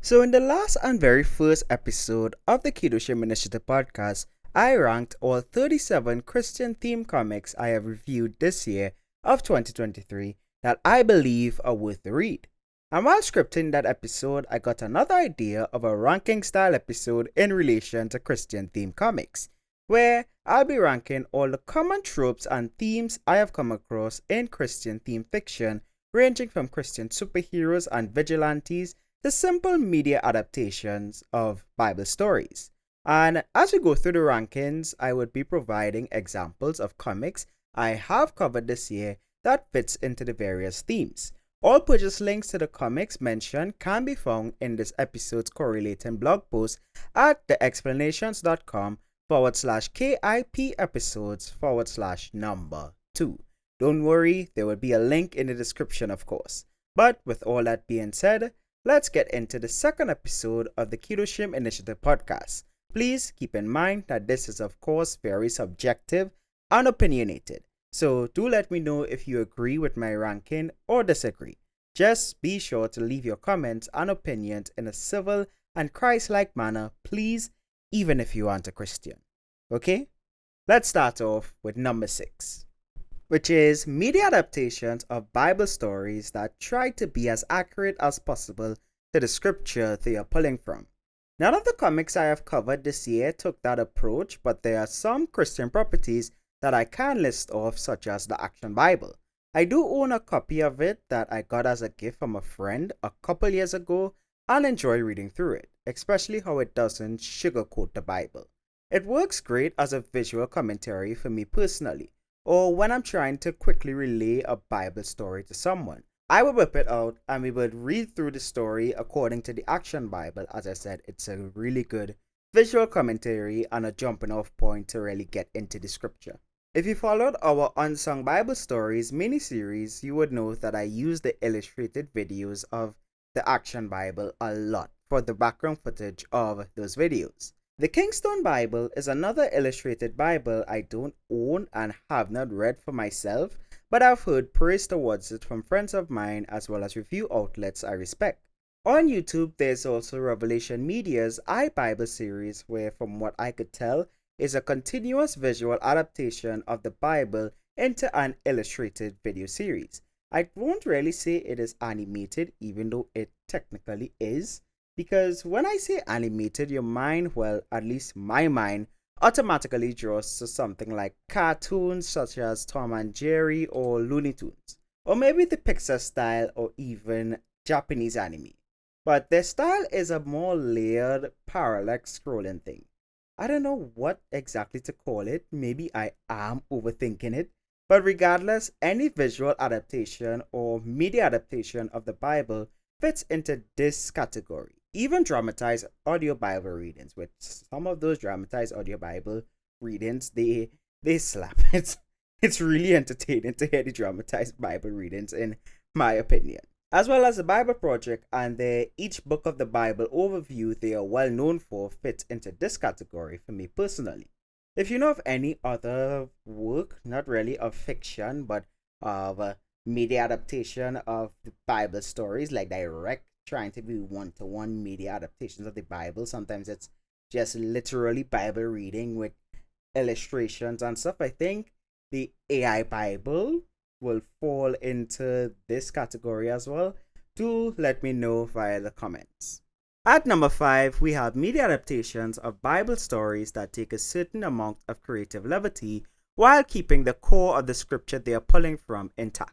So, in the last and very first episode of the Kedoshim Initiative Podcast, I ranked all 37 Christian themed comics I have reviewed this year of 2023 that I believe are worth the read. And while scripting that episode, I got another idea of a ranking style episode in relation to Christian themed comics, where I'll be ranking all the common tropes and themes I have come across in Christian themed fiction, ranging from Christian superheroes and vigilantes the simple media adaptations of Bible stories. And as we go through the rankings, I would be providing examples of comics I have covered this year that fits into the various themes. All purchase links to the comics mentioned can be found in this episode's correlating blog post at thexplanations.com/KIP episodes/number 2. Don't worry, there will be a link in the description, of course. But with all that being said, let's get into the second episode of the Kedoshim Initiative Podcast. Please keep in mind that this is, of course, very subjective and opinionated. So do let me know if you agree with my ranking or disagree. Just be sure to leave your comments and opinions in a civil and Christ-like manner, please, even if you aren't a Christian. Okay? Let's start off with number 6, which is media adaptations of Bible stories that try to be as accurate as possible to the scripture they are pulling from. None of the comics I have covered this year took that approach, but there are some Christian properties that I can list off, such as the Action Bible. I do own a copy of it that I got as a gift from a friend a couple years ago and enjoy reading through it, especially how it doesn't sugarcoat the Bible. It works great as a visual commentary for me personally, or when I'm trying to quickly relay a Bible story to someone. I would whip it out and we would read through the story according to the Action Bible. As I said, it's a really good visual commentary and a jumping off point to really get into the scripture. If you followed our Unsung Bible Stories mini-series, you would know that I use the illustrated videos of the Action Bible a lot for the background footage of those videos. The Kingstone Bible is another illustrated Bible I don't own and have not read for myself, but I've heard praise towards it from friends of mine as well as review outlets I respect. On YouTube, there's also Revelation Media's iBible series, where from what I could tell, is a continuous visual adaptation of the Bible into an illustrated video series. I won't really say it is animated, even though it technically is, because when I say animated, your mind, well, at least my mind, automatically draws to something like cartoons such as Tom and Jerry or Looney Tunes, or maybe the Pixar style or even Japanese anime. But their style is a more layered, parallax scrolling thing. I don't know what exactly to call it, maybe I am overthinking it, but regardless, any visual adaptation or media adaptation of the Bible fits into this category. Even dramatized audio Bible readings, with some of those dramatized audio Bible readings, they slap. It's really entertaining to hear the dramatized Bible readings, in my opinion. As well as the Bible Project and their Each Book of the Bible overview they are well known for fits into this category for me personally. If you know of any other work, not really of fiction, but of media adaptation of the Bible stories, like direct trying to be one-to-one media adaptations of the Bible, sometimes it's just literally Bible reading with illustrations and stuff, I think the AI Bible will fall into this category as well. Do let me know via the comments. At number 5, we have media adaptations of Bible stories that take a certain amount of creative levity while keeping the core of the scripture they are pulling from intact.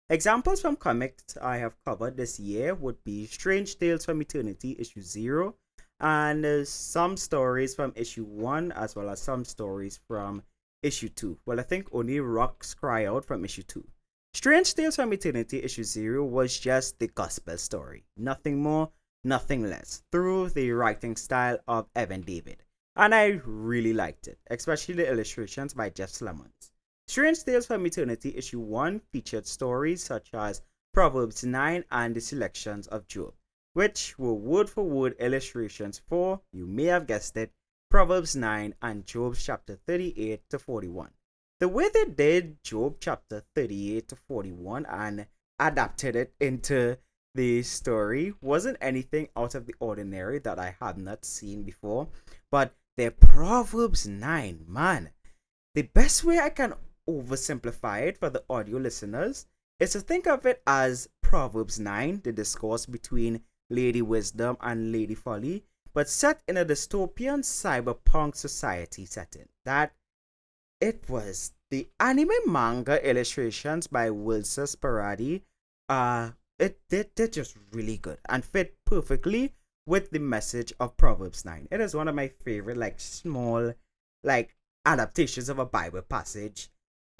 Examples from comics I have covered this year would be Strange Tales from Eternity issue 0 and some stories from issue 1 as well as some stories from issue 2. Well, I think only Rocks Cry Out from issue 2. Strange Tales from Eternity issue 0 was just the gospel story. Nothing more, nothing less, through the writing style of Evan David. And I really liked it, especially the illustrations by Jeff Slemons. Strange Tales from Eternity issue 1 featured stories such as Proverbs 9 and the selections of Job, which were word-for-word illustrations for, you may have guessed it, Proverbs 9 and Job chapter 38 to 41. The way they did Job chapter 38 to 41 and adapted it into The story wasn't anything out of the ordinary that I had not seen before, but the Proverbs 9, man. The best way I can oversimplify it for the audio listeners is to think of it as Proverbs 9, the discourse between Lady Wisdom and Lady Folly, but set in a dystopian cyberpunk society setting. That it was the anime manga illustrations by Wilsa Sparadi. They're just really good and fit perfectly with the message of Proverbs 9. It is one of my favorite, like, small, like, adaptations of a Bible passage,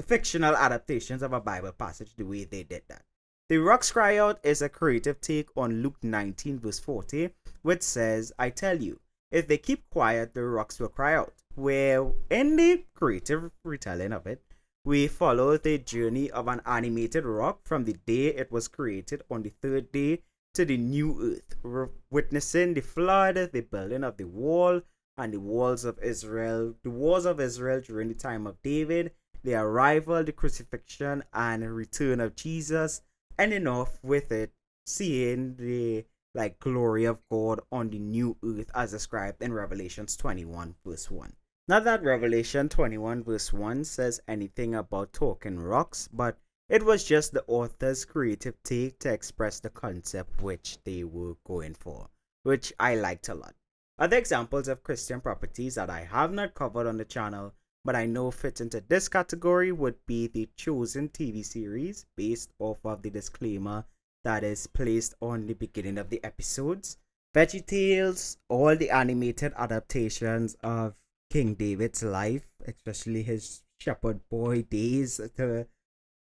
fictional adaptations of a Bible passage, the way they did that. The Rocks Cry Out is a creative take on Luke 19, verse 40, which says, I tell you, if they keep quiet, the rocks will cry out. Where, in the creative retelling of it, we follow the journey of an animated rock from the day it was created on the third day to the new earth, witnessing the flood, the building of the wall, and the walls of Israel during the time of David, the arrival, the crucifixion, and return of Jesus, ending off with it seeing the glory of God on the new earth as described in Revelations 21 verse 1. Not that Revelation 21 verse 1 says anything about talking rocks, but it was just the author's creative take to express the concept which they were going for, which I liked a lot. Other examples of Christian properties that I have not covered on the channel but I know fit into this category would be the Chosen TV series based off of the disclaimer that is placed on the beginning of the episodes, VeggieTales, all the animated adaptations of King David's life, especially his shepherd boy days to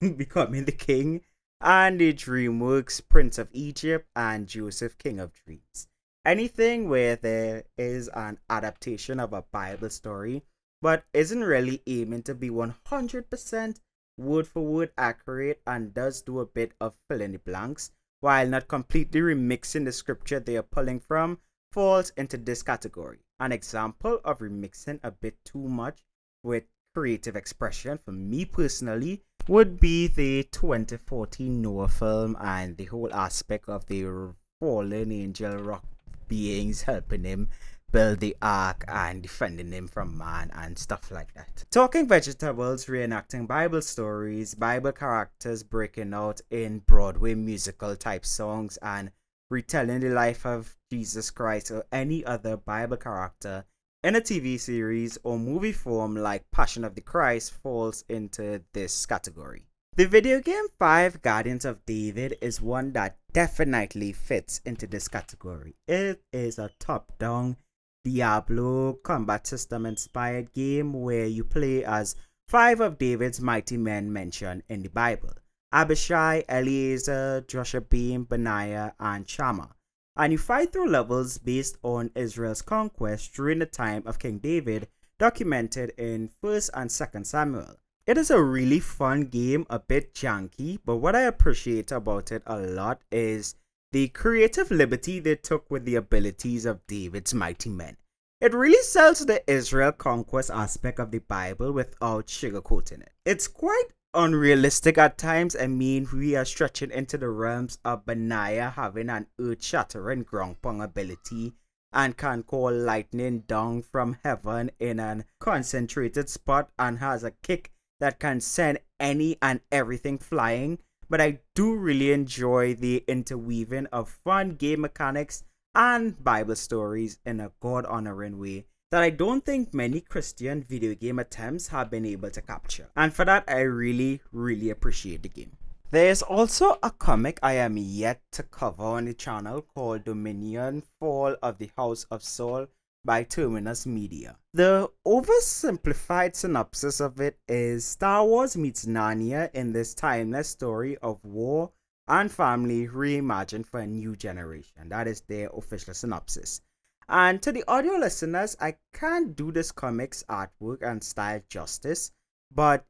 becoming the king, and the DreamWorks Prince of Egypt and Joseph King of Dreams. Anything where there is an adaptation of a Bible story but isn't really aiming to be 100% word for word accurate and does do a bit of fill in the blanks while not completely remixing the scripture they are pulling from falls into this category. An example of remixing a bit too much with creative expression for me personally would be the 2014 Noah film and the whole aspect of the fallen angel rock beings helping him build the ark and defending him from man and stuff like that. Talking vegetables, reenacting Bible stories, Bible characters breaking out in Broadway musical type songs, and retelling the life of Jesus Christ or any other Bible character in a TV series or movie form like Passion of the Christ falls into this category. The video game 5 Guardians of David is one that definitely fits into this category. It is a top-down Diablo combat system inspired game where you play as 5 of David's mighty men mentioned in the Bible: Abishai, Eleazar, Joshua-Beam, Benaiah, and Shammah. And you fight through levels based on Israel's conquest during the time of King David, documented in 1st and 2nd Samuel. It is a really fun game, a bit janky, but what I appreciate about it a lot is the creative liberty they took with the abilities of David's mighty men. It really sells the Israel conquest aspect of the Bible without sugarcoating it. It's quite unrealistic at times. I mean, we are stretching into the realms of Benaiah having an earth-shattering ground-pong ability and can call lightning down from heaven in a concentrated spot and has a kick that can send any and everything flying. But I do really enjoy the interweaving of fun game mechanics and Bible stories in a God-honoring way that I don't think many Christian video game attempts have been able to capture. And for that, I really, really appreciate the game. There's also a comic I am yet to cover on the channel called Dominion: Fall of the House of Saul by Terminus Media. The oversimplified synopsis of it is Star Wars meets Narnia in this timeless story of war and family reimagined for a new generation. That is their official synopsis. And to the audio listeners, I can't do this comic's artwork and style justice, but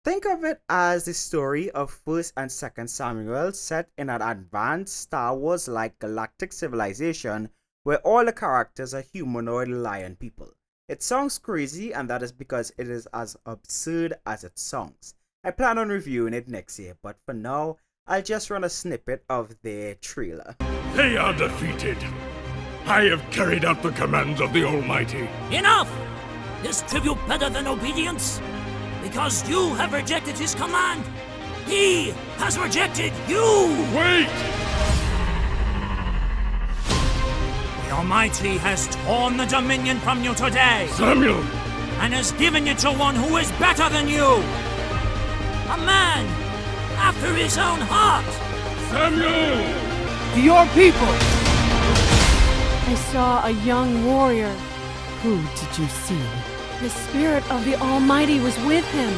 think of it as the story of 1st and 2nd Samuel set in an advanced Star Wars-like galactic civilization where all the characters are humanoid lion people. It sounds crazy, and that is because it is as absurd as it sounds. I plan on reviewing it next year, but for now, I'll just run a snippet of their trailer. They are defeated. I have carried out the commands of the Almighty. Enough! Is tribute better than obedience? Because you have rejected his command. He has rejected you! Wait! The Almighty has torn the dominion from you today. Samuel! And has given it to one who is better than you. A man after his own heart. Samuel! To your people! I saw a young warrior. Who did you see? The spirit of the Almighty was with him.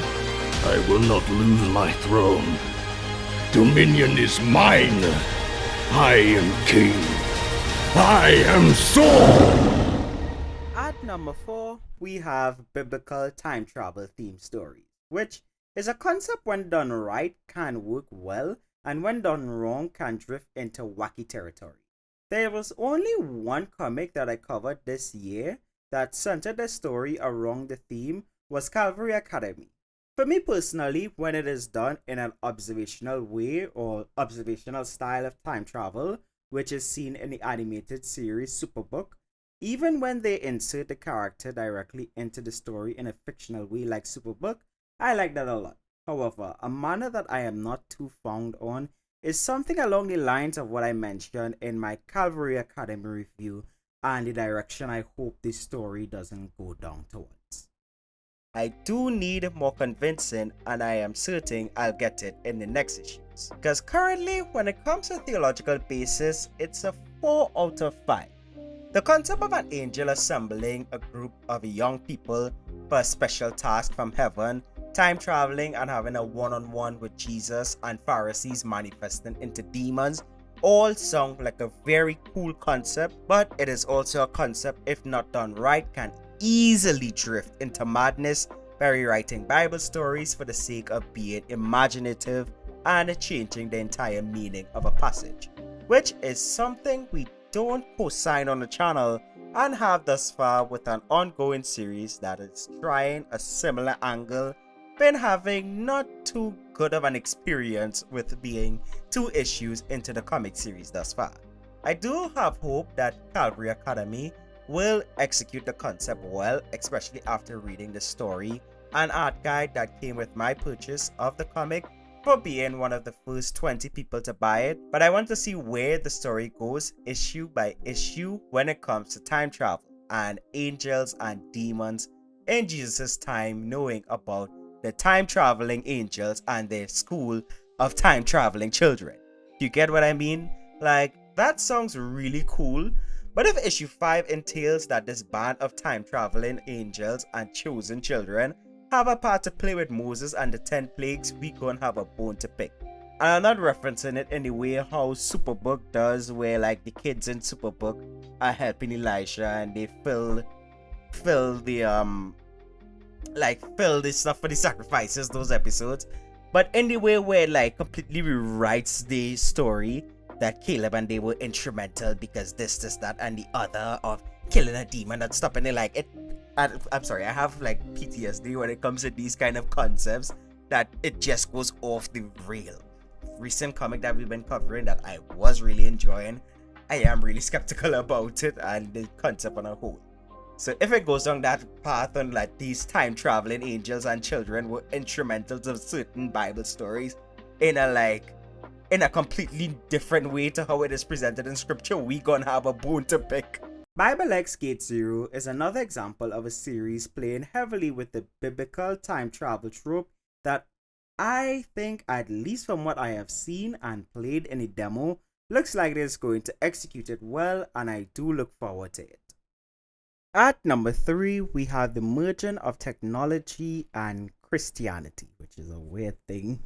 I will not lose my throne. Dominion is mine. I am king. I am Saul. At number 4, we have biblical time travel theme stories, which is a concept when done right can work well, and when done wrong can drift into wacky territory. There was only one comic that I covered this year that centered the story around the theme was Calvary Academy. For me personally, when it is done in an observational way or observational style of time travel, which is seen in the animated series Superbook, even when they insert the character directly into the story in a fictional way like Superbook, I like that a lot. However, a manner that I am not too fond on is something along the lines of what I mentioned in my Calvary Academy review and the direction I hope this story doesn't go down towards. I do need more convincing, and I am certain I'll get it in the next issues. Because currently, when it comes to theological basis, it's a 4 out of 5. The concept of an angel assembling a group of young people for a special task from heaven, time traveling and having a one-on-one with Jesus and Pharisees manifesting into demons all sound like a very cool concept, but it is also a concept, if not done right, can easily drift into madness by rewriting Bible stories for the sake of being imaginative and changing the entire meaning of a passage, which is something we don't co-sign on the channel and have thus far with an ongoing series that is trying a similar angle, been having not too good of an experience with being 2 issues into the comic series thus far. I do have hope that Calvary Academy will execute the concept well, especially after reading the story and art guide that came with my purchase of the comic for being one of the first 20 people to buy it, but I want to see where the story goes issue by issue when it comes to time travel and angels and demons in Jesus' time, knowing about the time traveling angels and their school of time traveling children. You get what I mean? Like, that sounds really cool, but if issue 5 entails that this band of time traveling angels and chosen children have a part to play with Moses and the 10 plagues, we gonna have a bone to pick. And I'm not referencing it in the way how Superbook does, where like the kids in Superbook are helping Elijah and they fill the stuff for the sacrifices, those episodes. But in the way where it like completely rewrites the story that Caleb and they were instrumental because this, that, and the other of killing a demon and stuff, and they like it. I'm sorry, I have like PTSD when it comes to these kind of concepts that it just goes off the rail. Recent comic that we've been covering that I was really enjoying, I am really skeptical about it and the concept on a whole. So if it goes down that path on like these time traveling angels and children were instrumental to certain Bible stories in a completely different way to how it is presented in scripture, we gonna have a bone to pick. Bible X Gate Zero is another example of a series playing heavily with the biblical time travel trope that I think, at least from what I have seen and played in a demo, looks like it is going to execute it well, and I do look forward to it. At number 3, we have the merging of technology and Christianity, which is a weird thing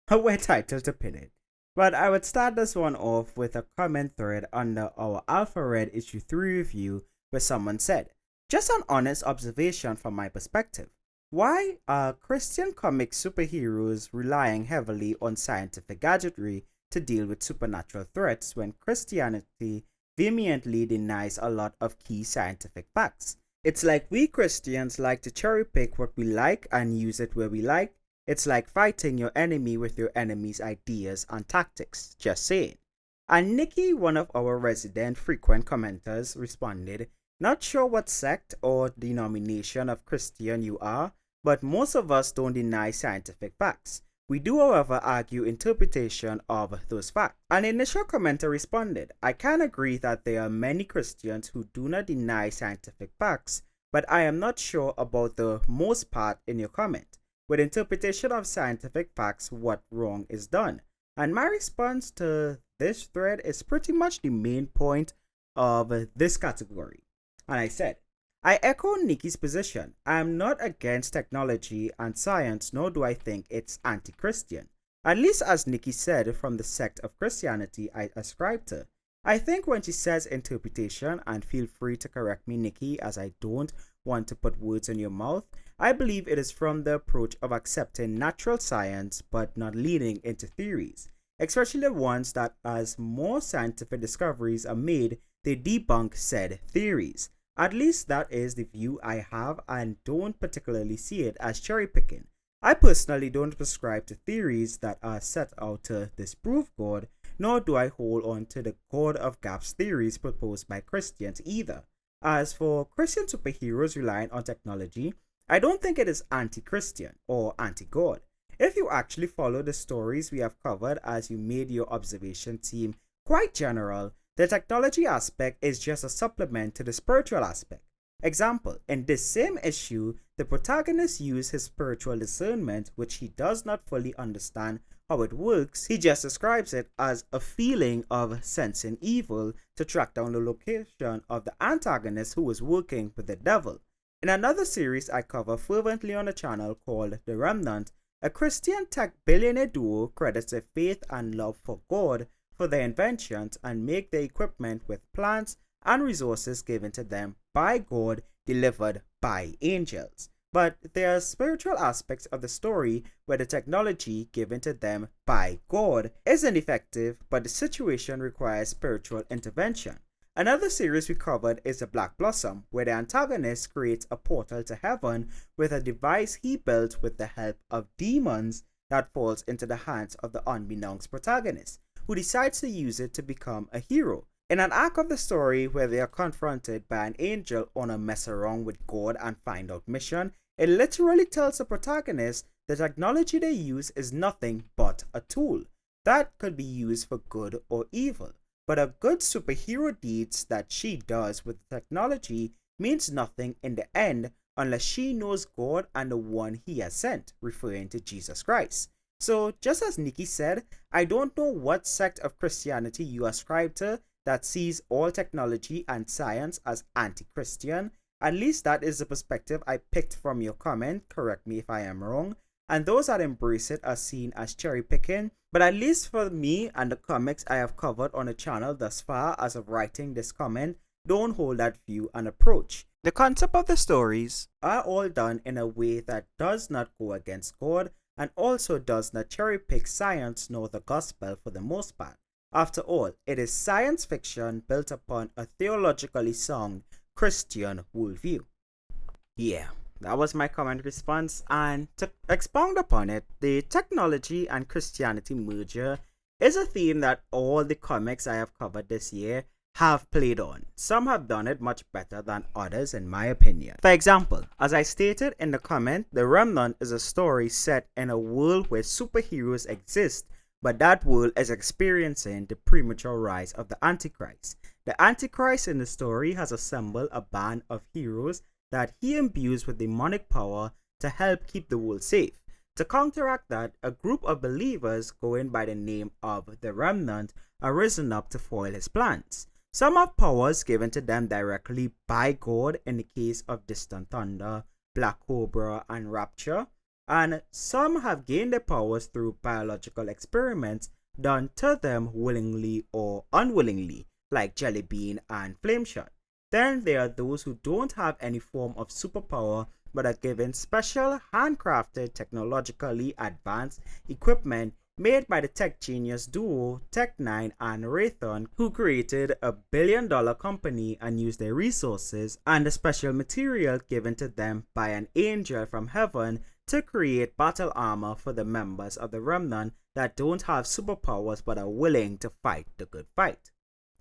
a weird title to pin it. But I would start this one off with a comment thread under our Alpha Red issue 3 review where someone said, "Just an honest observation from my perspective. Why are Christian comic superheroes relying heavily on scientific gadgetry to deal with supernatural threats when Christianity vehemently denies a lot of key scientific facts? It's like we Christians like to cherry pick what we like and use it where we like, It's like fighting your enemy with your enemy's ideas and tactics, just saying. And Nikki, one of our resident frequent commenters, responded, "Not sure what sect or denomination of Christian you are, but most of us don't deny scientific facts. We do, however, argue interpretation of those facts." An initial commenter responded, "I can agree that there are many Christians who do not deny scientific facts, but I am not sure about the most part in your comment. With interpretation of scientific facts, what wrong is done?" And my response to this thread is pretty much the main point of this category. And I said, I echo Nikki's position. I am not against technology and science, nor do I think it's anti-Christian. At least as Nikki said, from the sect of Christianity I ascribe to. I think when she says interpretation, and feel free to correct me, Nikki, as I don't want to put words in your mouth, I believe it is from the approach of accepting natural science but not leaning into theories, especially the ones that as more scientific discoveries are made, they debunk said theories. At least that is the view I have and don't particularly see it as cherry picking. I personally don't prescribe to theories that are set out to disprove God, nor do I hold on to the God of gaps theories proposed by Christians either. As for Christian superheroes relying on technology, I don't think it is anti-Christian or anti-God. If you actually follow the stories we have covered as you made your observation seem quite general, the technology aspect is just a supplement to the spiritual aspect. Example, in this same issue, the protagonist used his spiritual discernment, which he does not fully understand how it works. He just describes it as a feeling of sensing evil to track down the location of the antagonist who is working with the devil. In another series I cover fervently on the channel called The Remnant, a Christian tech billionaire duo credits their faith and love for God for their inventions and make their equipment with plants and resources given to them by God, delivered by angels. But there are spiritual aspects of the story where the technology given to them by God isn't effective, but the situation requires spiritual intervention. Another series we covered is The Black Blossom, where the antagonist creates a portal to heaven with a device he built with the help of demons that falls into the hands of the unbeknownst protagonist, who decides to use it to become a hero. In an arc of the story where they are confronted by an angel on a mess around with God and find out mission, it literally tells the protagonist the technology they use is nothing but a tool that could be used for good or evil. But a good superhero deeds that she does with technology means nothing in the end unless she knows God and the one he has sent, referring to Jesus Christ. So just as Nikki said, I don't know what sect of Christianity you ascribe to that sees all technology and science as anti-Christian. At least that is the perspective I picked from your comment, correct me if I am wrong. And those that embrace it are seen as cherry picking. But at least for me and the comics I have covered on the channel thus far as of writing this comment, don't hold that view and approach. The concept of the stories are all done in a way that does not go against God and also does not cherry pick science nor the gospel for the most part. After all, it is science fiction built upon a theologically sound Christian worldview. Yeah, that was my comment response, and to expound upon it, the technology and Christianity merger is a theme that all the comics I have covered this year have played on. Some have done it much better than others in my opinion. For example, as I stated in the comment, The Remnant is a story set in a world where superheroes exist, but that world is experiencing the premature rise of the Antichrist. The Antichrist in the story has assembled a band of heroes that he imbues with demonic power to help keep the world safe. To counteract that, a group of believers going by the name of the Remnant are risen up to foil his plans. Some have powers given to them directly by God in the case of Distant Thunder, Black Cobra, and Rapture, and some have gained their powers through biological experiments done to them willingly or unwillingly, like Jellybean and Flameshot. Then there are those who don't have any form of superpower but are given special handcrafted technologically advanced equipment made by the tech genius duo Tech9 and Raytheon, who created a billion-dollar company and used their resources and the special material given to them by an angel from heaven to create battle armor for the members of the Remnant that don't have superpowers but are willing to fight the good fight.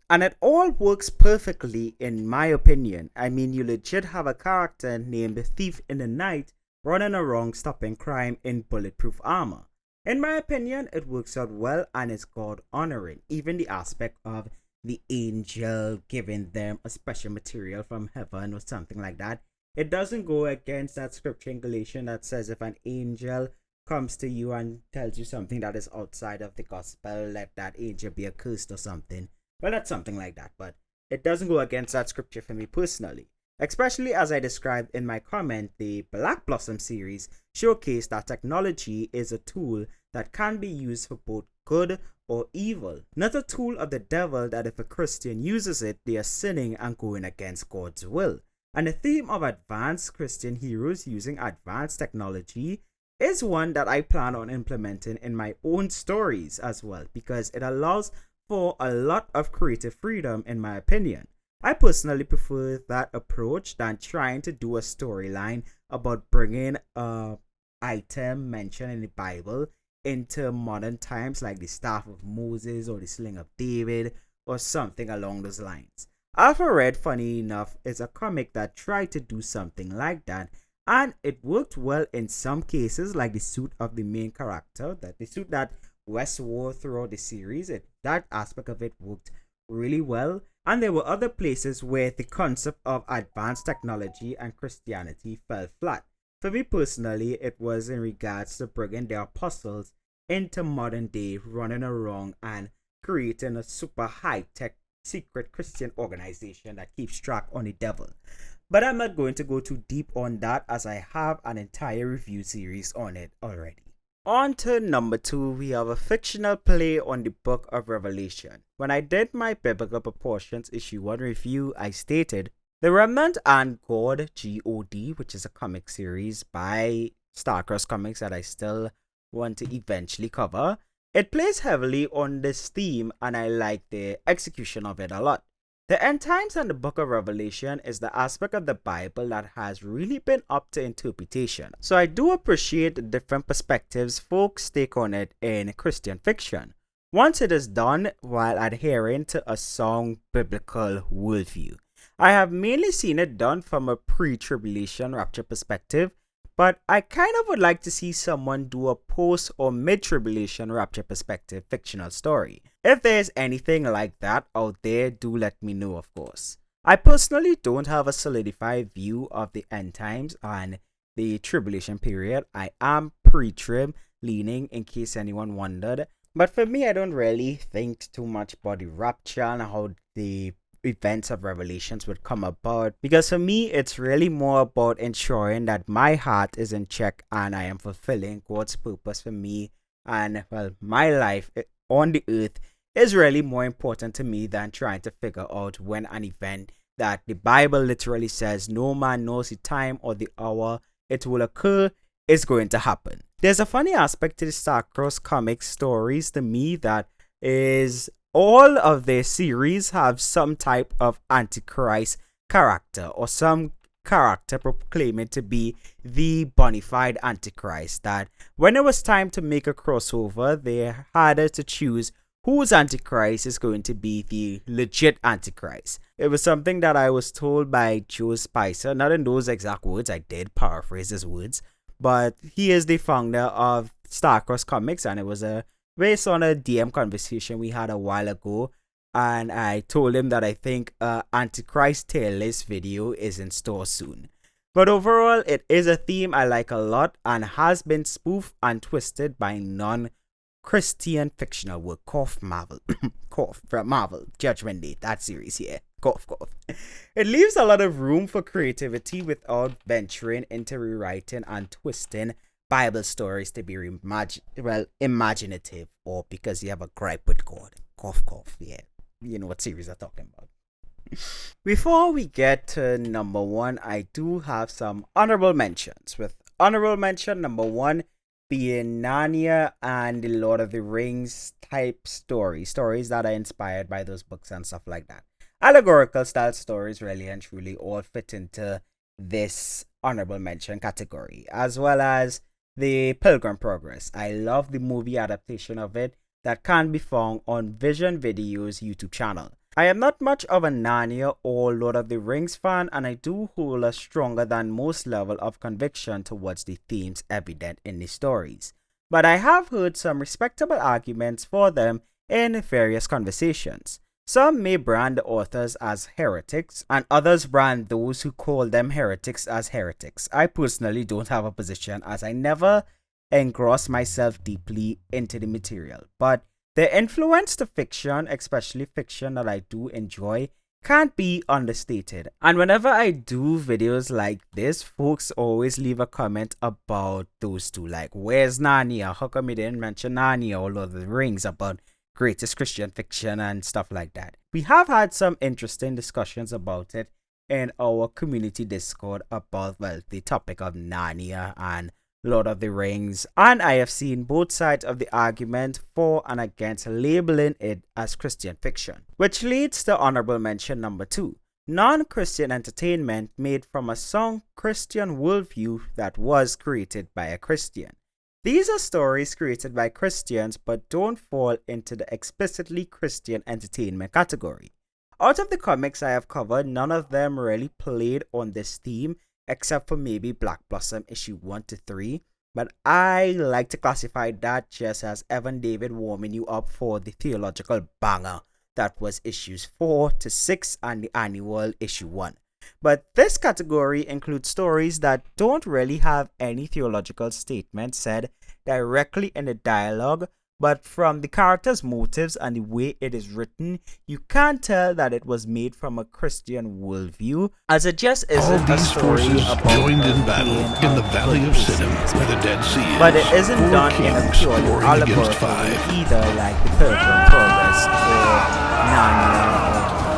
And it all works perfectly in my opinion. I mean, you legit have a character named the Thief in the Night running around stopping crime in bulletproof armor. In my opinion, it works out well and is God honoring. Even the aspect of the angel giving them a special material from heaven or something like that. It doesn't go against that scripture in Galatians that says if an angel comes to you and tells you something that is outside of the gospel, let that angel be accursed or something. Well, that's something like that, but it doesn't go against that scripture for me personally. Especially as I described in my comment, the Black Blossom series showcased that technology is a tool that can be used for both good or evil. Not a tool of the devil that if a Christian uses it, they are sinning and going against God's will. And the theme of advanced Christian heroes using advanced technology is one that I plan on implementing in my own stories as well, because it allows for a lot of creative freedom in my opinion. I personally prefer that approach than trying to do a storyline about bringing a item mentioned in the Bible into modern times like the staff of Moses or the sling of David or something along those lines. Alpha Red, funny enough, is a comic that tried to do something like that, and it worked well in some cases, like the suit of the main character, that the suit that Wes wore throughout the series. That aspect of it worked really well. And there were other places where the concept of advanced technology and Christianity fell flat. For me personally, it was in regards to bringing the apostles into modern day, running around and creating a super high-tech secret Christian organization that keeps track on the devil. But I'm not going to go too deep on that as I have an entire review series on it already. On to number 2, we have a fictional play on the Book of Revelation. When I did my Biblical Proportions issue 1 review, I stated, The Remnant and God, G-O-D, which is a comic series by Starcross Comics that I still want to eventually cover. It plays heavily on this theme and I like the execution of it a lot. The end times and the Book of Revelation is the aspect of the Bible that has really been up to interpretation. So I do appreciate the different perspectives folks take on it in Christian fiction, once it is done while adhering to a sound biblical worldview. I have mainly seen it done from a pre-tribulation rapture perspective, but I kind of would like to see someone do a post or mid-tribulation rapture perspective fictional story. If there's anything like that out there, do let me know, of course. I personally don't have a solidified view of the end times and the tribulation period. I am pre-trib leaning, in case anyone wondered. But for me, I don't really think too much about the rapture and how the events of Revelations would come about, because for me it's really more about ensuring that my heart is in check and I am fulfilling God's purpose for me, and well, my life on the earth is really more important to me than trying to figure out when an event that the Bible literally says no man knows the time or the hour it will occur is going to happen. There's a funny aspect to the Starcross comic stories to me that is all of their series have some type of Antichrist character or some character proclaiming to be the bona fide Antichrist, that when it was time to make a crossover, they had to choose whose Antichrist is going to be the legit Antichrist. It was something that I was told by Joe Spicer, not in those exact words, I did paraphrase his words, but he is the founder of Starcross Comics, and it was based on a DM conversation we had a while ago, and I told him that I think Antichrist tier list video is in store soon. But overall, it is a theme I like a lot and has been spoofed and twisted by non-Christian fictional work. Cough Marvel. Cough from Marvel. Judgment Day, that series here. Cough, cough. It leaves a lot of room for creativity without venturing into rewriting and twisting Bible stories to be imaginative, or because you have a gripe with God. Cough, cough. Yeah, you know what series I'm talking about. Before we get to number 1, I do have some honorable mentions. With honorable mention number 1 being Narnia and the Lord of the Rings type stories that are inspired by those books and stuff like that. Allegorical style stories really and truly all fit into this honorable mention category, as well as The Pilgrim Progress. I love the movie adaptation of it that can be found on Vision Video's YouTube channel. I am not much of a Narnia or Lord of the Rings fan, and I do hold a stronger than most level of conviction towards the themes evident in the stories. But I have heard some respectable arguments for them in various conversations. Some may brand the authors as heretics, and others brand those who call them heretics as heretics. I personally don't have a position, as I never engross myself deeply into the material, but the influence to fiction, especially fiction that I do enjoy, can't be understated. And whenever I do videos like this, folks always leave a comment about those two, like, where's Narnia? How come you didn't mention Narnia or Lord of the Rings about greatest Christian fiction and stuff like that? We have had some interesting discussions about it in our community Discord about, well, the topic of Narnia and Lord of the Rings, and I have seen both sides of the argument for and against labeling it as Christian fiction. Which leads to honorable mention number 2. Non-Christian entertainment made from a sound Christian worldview that was created by a Christian. These are stories created by Christians but don't fall into the explicitly Christian entertainment category. Out of the comics I have covered, none of them really played on this theme, except for maybe Black Blossom issue 1 to 3, but I like to classify that just as Evan David warming you up for the theological banger that was issues 4 to 6 and the annual issue 1. But this category includes stories that don't really have any theological statement said directly in the dialogue, but from the characters' motives and the way it is written, you can't tell that it was made from a Christian worldview, as it just isn't All these a story forces about joined in battle in the Valley of Siddim, where the Dead Sea is. but it isn't Four done in a kings purely warring allegorical against way 5. either, like the Pilgrim Progress or Narnia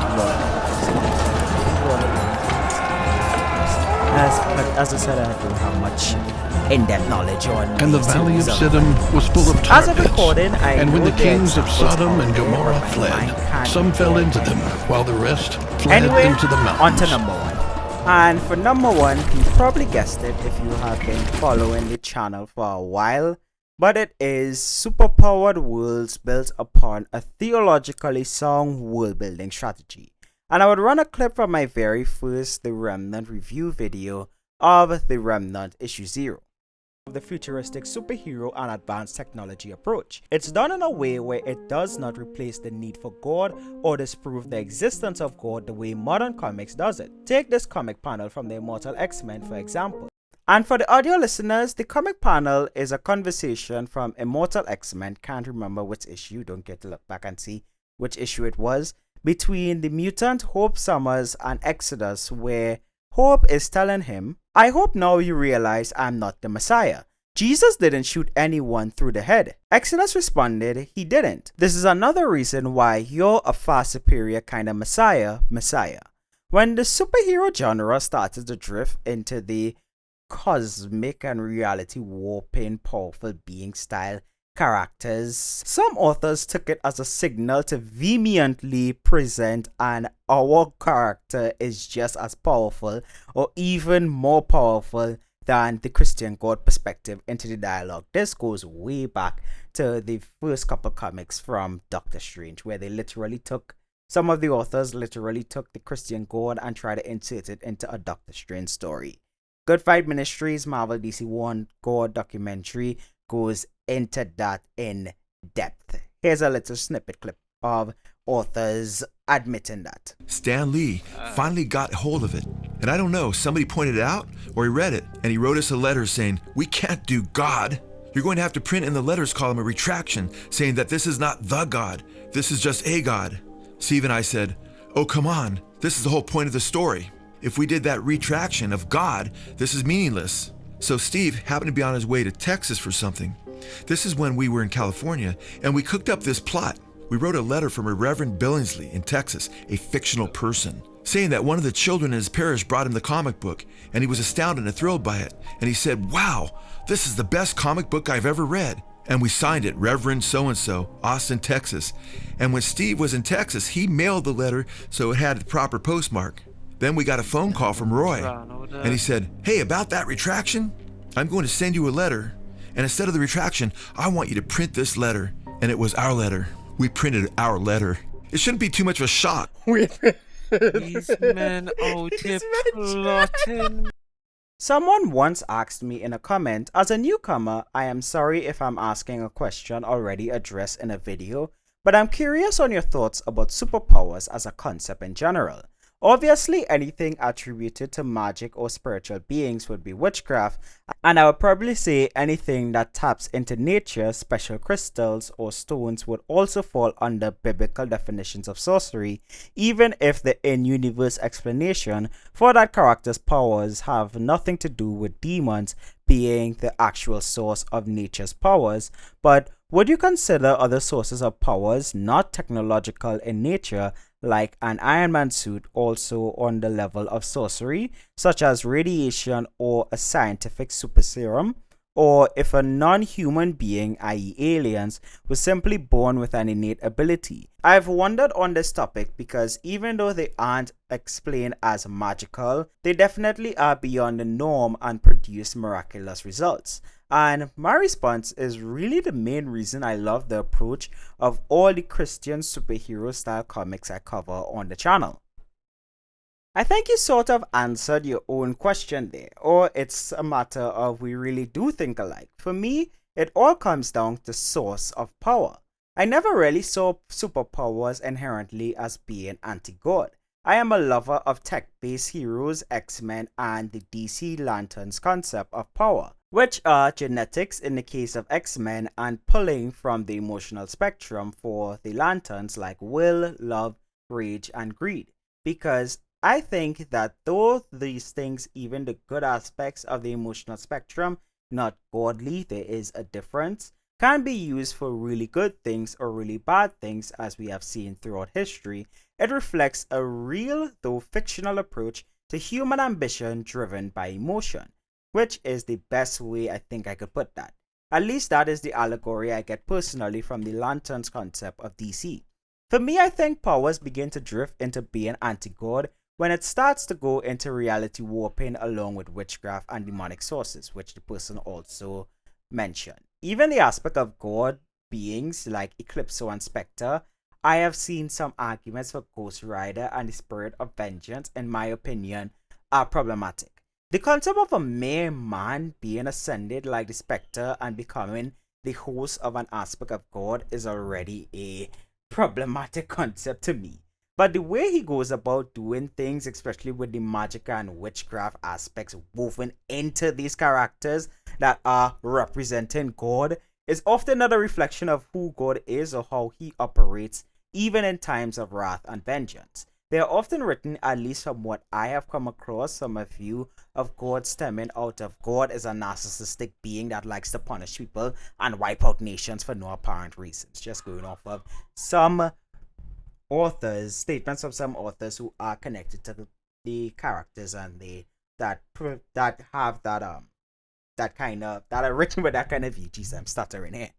or Lord of the Rings. As I said, I don't have much in-depth knowledge on And the these Valley of series Siddim was full of As of tar pits. recording, I And when know the the kings of examples Sodom and out there, Gomorrah but my mind fled, can't some fell recall into them, any. while the rest fled Anyway, into the on mountains. to number 1. And for number 1, you probably guessed it if you have been following the channel for a while, but it is Superpowered Worlds built upon a theologically sound world-building strategy. And I would run a clip from my very first The Remnant review video of The Remnant issue 0. The futuristic superhero and advanced technology approach. It's done in a way where it does not replace the need for God or disprove the existence of God the way modern comics does it. Take this comic panel from the Immortal X-Men for example. And for the audio listeners, the comic panel is a conversation from Immortal X-Men, can't remember which issue, don't get to look back and see which issue it was, between the mutant Hope Summers and Exodus, where Hope is telling him, I hope now you realize I'm not the Messiah. Jesus didn't shoot anyone through the head. Exodus responded, he didn't. This is another reason why you're a far superior kind of Messiah. When the superhero genre started to drift into the cosmic and reality warping powerful being style characters, some authors took it as a signal to vehemently present and our character is just as powerful or even more powerful than the Christian God perspective into the dialogue. This goes way back to the first couple comics from Doctor Strange, where they some of the authors literally took the Christian God and tried to insert it into a Doctor Strange story. Good Fight Ministries Marvel DC 1 God documentary goes into that in depth. Here's a little snippet clip of authors admitting that. Stan Lee finally got hold of it. And I don't know, somebody pointed it out or he read it and he wrote us a letter saying, we can't do God. You're going to have to print in the letters column a retraction saying that this is not the God, this is just a God. Steve and I said, oh, come on, this is the whole point of the story. If we did that retraction of God, this is meaningless. So Steve happened to be on his way to Texas for something. This is when we were in California and we cooked up this plot. We wrote a letter from a Reverend Billingsley in Texas, a fictional person, saying that one of the children in his parish brought him the comic book and he was astounded and thrilled by it. And he said, wow, this is the best comic book I've ever read. And we signed it, Reverend so-and-so, Austin, Texas. And when Steve was in Texas, he mailed the letter so it had the proper postmark. Then we got a phone call from Roy and he said, hey, about that retraction, I'm going to send you a letter And instead of the retraction, I want you to print this letter. And it was our letter. We printed our letter. It shouldn't be too much of a shock. These men out here plotting. Someone once asked me in a comment, as a newcomer, I am sorry if I'm asking a question already addressed in a video, but I'm curious on your thoughts about superpowers as a concept in general. Obviously, anything attributed to magic or spiritual beings would be witchcraft, and I would probably say anything that taps into nature, special crystals, or stones would also fall under biblical definitions of sorcery, even if the in-universe explanation for that character's powers have nothing to do with demons being the actual source of nature's powers. But would you consider other sources of powers not technological in nature, like an Iron Man suit, also on the level of sorcery, such as radiation or a scientific super serum? Or if a non-human being, i.e. aliens, was simply born with an innate ability? I've wondered on this topic because even though they aren't explained as magical, they definitely are beyond the norm and produce miraculous results. And my response is really the main reason I love the approach of all the Christian superhero style comics I cover on the channel. I think you sort of answered your own question there, or it's a matter of we really do think alike. For me, it all comes down to source of power. I never really saw superpowers inherently as being anti-God. I am a lover of tech-based heroes, X-Men, and the DC Lanterns concept of power, which are genetics in the case of X-Men and pulling from the emotional spectrum for the Lanterns like will, love, rage, and greed. Because I think that though these things, even the good aspects of the emotional spectrum, not godly, there is a difference, can be used for really good things or really bad things as we have seen throughout history. It reflects a real, though fictional approach to human ambition driven by emotion, which is the best way I think I could put that. At least that is the allegory I get personally from the Lanterns concept of DC. For me, I think powers begin to drift into being anti-God when it starts to go into reality warping along with witchcraft and demonic sources, which the person also mentioned. Even the aspect of God beings like Eclipso and Spectre, I have seen some arguments for Ghost Rider and the Spirit of Vengeance, in my opinion, are problematic. The concept of a mere man being ascended like the Spectre and becoming the host of an aspect of God is already a problematic concept to me. But the way he goes about doing things, especially with the magic and witchcraft aspects woven into these characters that are representing God, is often not a reflection of who God is or how he operates, even in times of wrath and vengeance. They are often written, at least from what I have come across, some of view of God stemming out of God as a narcissistic being that likes to punish people and wipe out nations for no apparent reasons. Just going off of some authors, statements of some authors who are connected to the characters and that are written with that kind of view. Jeez, I'm stuttering here.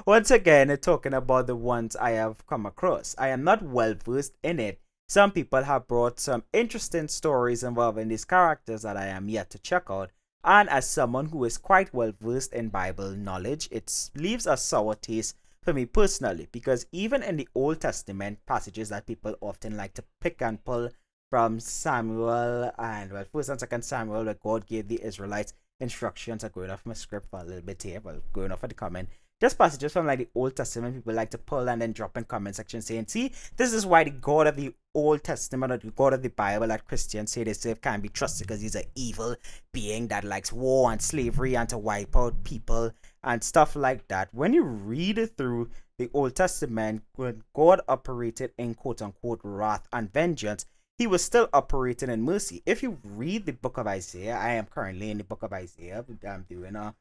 Once again, talking about the ones I have come across, I am not well versed in it. Some people have brought some interesting stories involving these characters that I am yet to check out, and as someone who is quite well versed in Bible knowledge, it leaves a sour taste for me personally, because even in the Old Testament passages that people often like to pick and pull from Samuel and 1st and 2nd Samuel, where God gave the Israelites instructions, are going off my script for a little bit here, but going off of the comment, just passages from like the Old Testament people like to pull and then drop in comment section saying, see, this is why the God of the Old Testament or the God of the Bible that Christians say they serve can't be trusted because he's an evil being that likes war and slavery and to wipe out people and stuff like that. When you read through the Old Testament, when God operated in quote-unquote wrath and vengeance, he was still operating in mercy. If you read the book of Isaiah, I am currently in the book of Isaiah. I'm doing a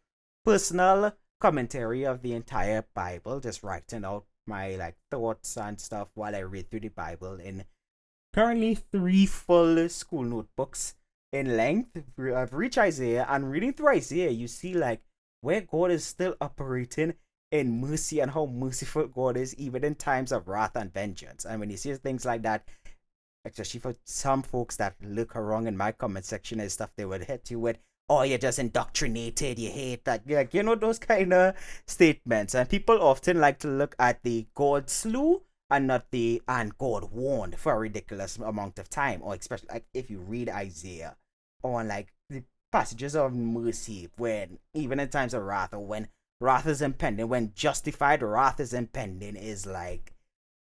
personal commentary of the entire Bible, just writing out my thoughts and stuff while I read through the Bible in currently 3 full school notebooks in length. I've reached Isaiah, and reading through Isaiah, you see where God is still operating in mercy and how merciful God is even in times of wrath and vengeance. And when you see things like that, especially for some folks that look wrong in my comment section and stuff, they would hit you with, "Oh, you're just indoctrinated, you hate that." Like, those kind of statements. And people often like to look at the God slew and not the "and God warned" for a ridiculous amount of time. Or especially like if you read Isaiah on like the passages of mercy, when even in times of wrath, or when wrath is impending, when justified wrath is impending, is like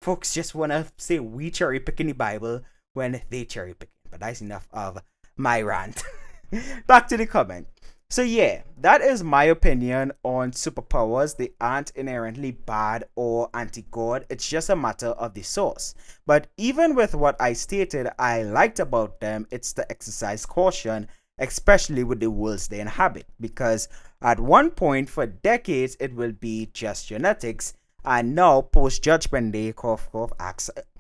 folks just want to say we cherry picking the Bible when they cherry picking. But that's enough of my rant. Back to the comment. So yeah, that is my opinion on superpowers. They aren't inherently bad or anti-God. It's just a matter of the source. But even with what I stated I liked about them, it's the exercise caution, especially with the worlds they inhabit. Because at one point for decades it will be just genetics, and now post Judgment Day, cough cough,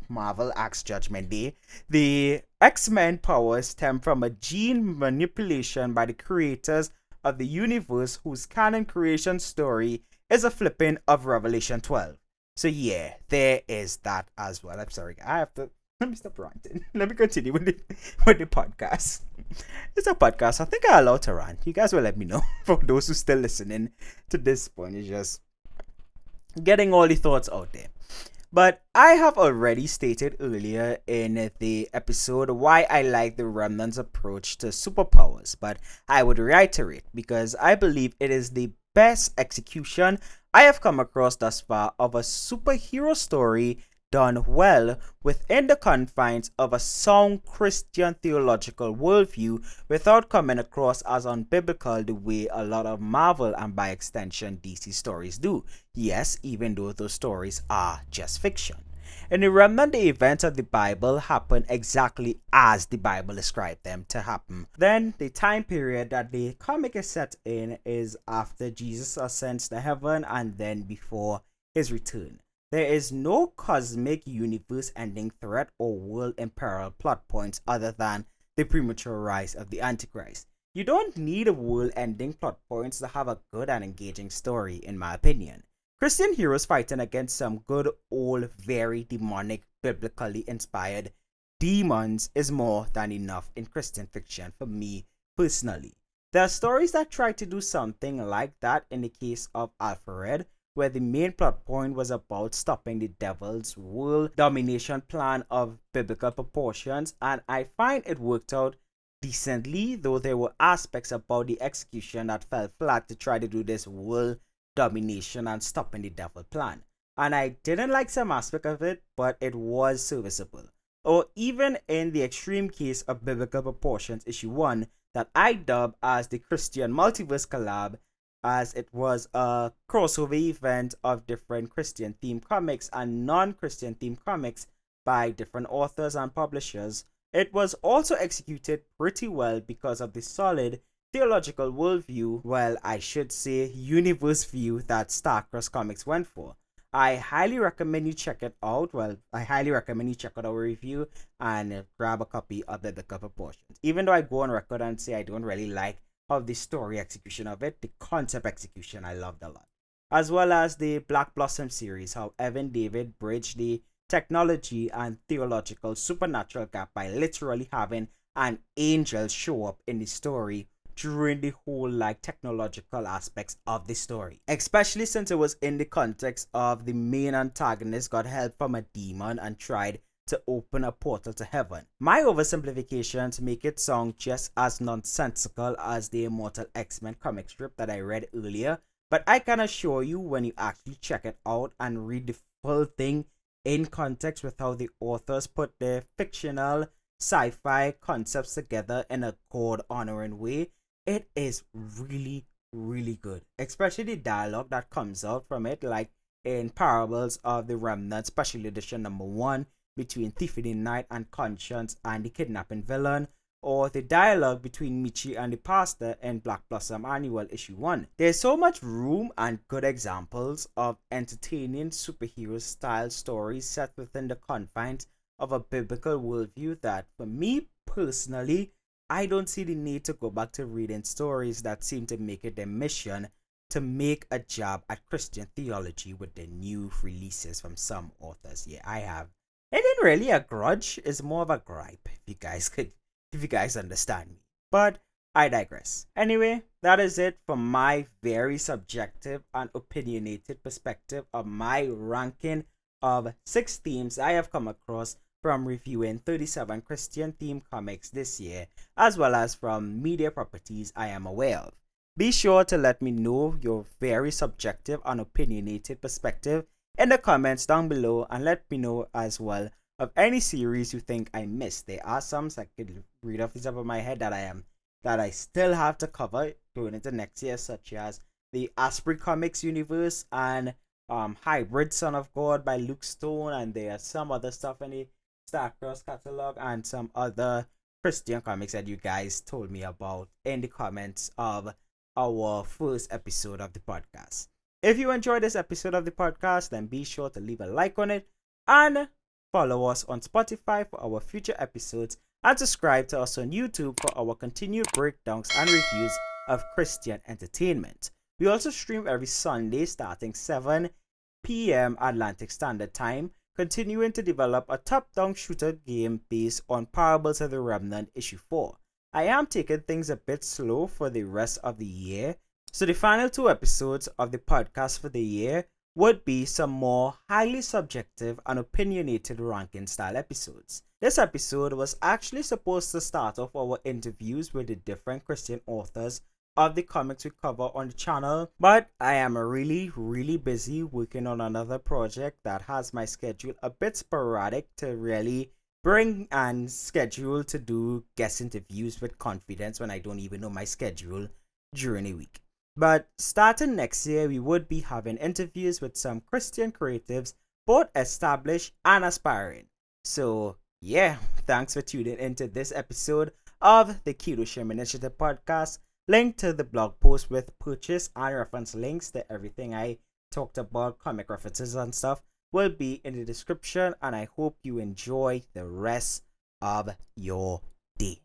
Marvel Axe Judgment Day, the X-Men powers stem from a gene manipulation by the creators of the universe, whose canon creation story is a flipping of Revelation 12. So yeah, there is that as well. I'm sorry, I have to let me stop ranting. Let me continue with the podcast. It's a podcast. I think I'm allowed to rant. You guys will let me know. For those who still listening to this point, it's just getting all the thoughts out there. But I have already stated earlier in the episode why I like the Remnant's approach to superpowers, but I would reiterate because I believe it is the best execution I have come across thus far of a superhero story done well within the confines of a sound Christian theological worldview without coming across as unbiblical the way a lot of Marvel and by extension DC stories do. Yes, even though those stories are just fiction. In the Remnant, the events of the Bible happen exactly as the Bible described them to happen. Then, the time period that the comic is set in is after Jesus ascends to heaven and then before his return. There is no cosmic universe-ending threat or world in peril plot points other than the premature rise of the Antichrist. You don't need a world-ending plot points to have a good and engaging story, in my opinion. Christian heroes fighting against some good old, very demonic, biblically inspired demons is more than enough in Christian fiction for me personally. There are stories that try to do something like that in the case of Alfred, where the main plot point was about stopping the devil's world domination plan of biblical proportions, and I find it worked out decently, though there were aspects about the execution that fell flat to try to do this world domination and stopping the devil plan. And I didn't like some aspect of it, but it was serviceable. Or even in the extreme case of Biblical Proportions issue 1 that I dub as the Christian Multiverse collab, as it was a crossover event of different Christian themed comics and non-Christian themed comics by different authors and publishers. It was also executed pretty well because of the solid theological worldview, well, I should say universe view that Starcross Comics went for. I highly recommend you check it out. Well, I highly recommend you check out our review and grab a copy of Biblical Proportions. Even though I go on record and say I don't really like of the story execution of it, the concept execution I loved a lot. As well as the Black Blossom series, how Evan David bridged the technology and theological supernatural gap by literally having an angel show up in the story during the whole technological aspects of the story, especially since it was in the context of the main antagonist got help from a demon and tried to open a portal to heaven. My oversimplifications make it sound just as nonsensical as the Immortal X-Men comic strip that I read earlier, but I can assure you when you actually check it out and read the full thing in context with how the authors put their fictional sci-fi concepts together in a God-honoring way, it is really, really good. Especially the dialogue that comes out from it, like in Parables of the Remnant, Special Edition number 1, between Thief in the Night and Conscience and the Kidnapping Villain, or the dialogue between Michi and the Pastor in Black Blossom Annual issue 1. There's so much room and good examples of entertaining superhero style stories set within the confines of a biblical worldview that, for me personally, I don't see the need to go back to reading stories that seem to make it their mission to make a jab at Christian theology with the new releases from some authors. Yeah, I have. It ain't really a grudge, it's more of a gripe, if you guys understand me. But I digress. Anyway, that is it from my very subjective and opinionated perspective of my ranking of 6 themes I have come across from reviewing 37 Christian themed comics this year, as well as from media properties I am aware of. Be sure to let me know your very subjective and opinionated perspective in the comments down below, and let me know as well of any series you think I missed. There are some I could read off the top of my head that I still have to cover going into next year, such as the Asprey Comics universe and Hybrid Son of God by Luke Stone, and there are some other stuff in the Starcross catalog and some other Christian comics that you guys told me about in the comments of our first episode of the podcast. If you enjoyed this episode of the podcast, then be sure to leave a like on it and follow us on Spotify for our future episodes, and subscribe to us on YouTube for our continued breakdowns and reviews of Christian entertainment. We also stream every Sunday starting 7 p.m. Atlantic Standard Time, continuing to develop a top-down shooter game based on Parables of the Remnant Issue 4. I am taking things a bit slow for the rest of the year, so the final 2 episodes of the podcast for the year would be some more highly subjective and opinionated ranking style episodes. This episode was actually supposed to start off our interviews with the different Christian authors of the comics we cover on the channel, but I am really busy working on another project that has my schedule a bit sporadic to really bring and schedule to do guest interviews with confidence when I don't even know my schedule during a week. But starting next year, we would be having interviews with some Christian creatives, both established and aspiring. So yeah, thanks for tuning into this episode of the Kedoshim Initiative Podcast. Link to the blog post with purchase and reference links to everything I talked about, comic references and stuff, will be in the description, and I hope you enjoy the rest of your day.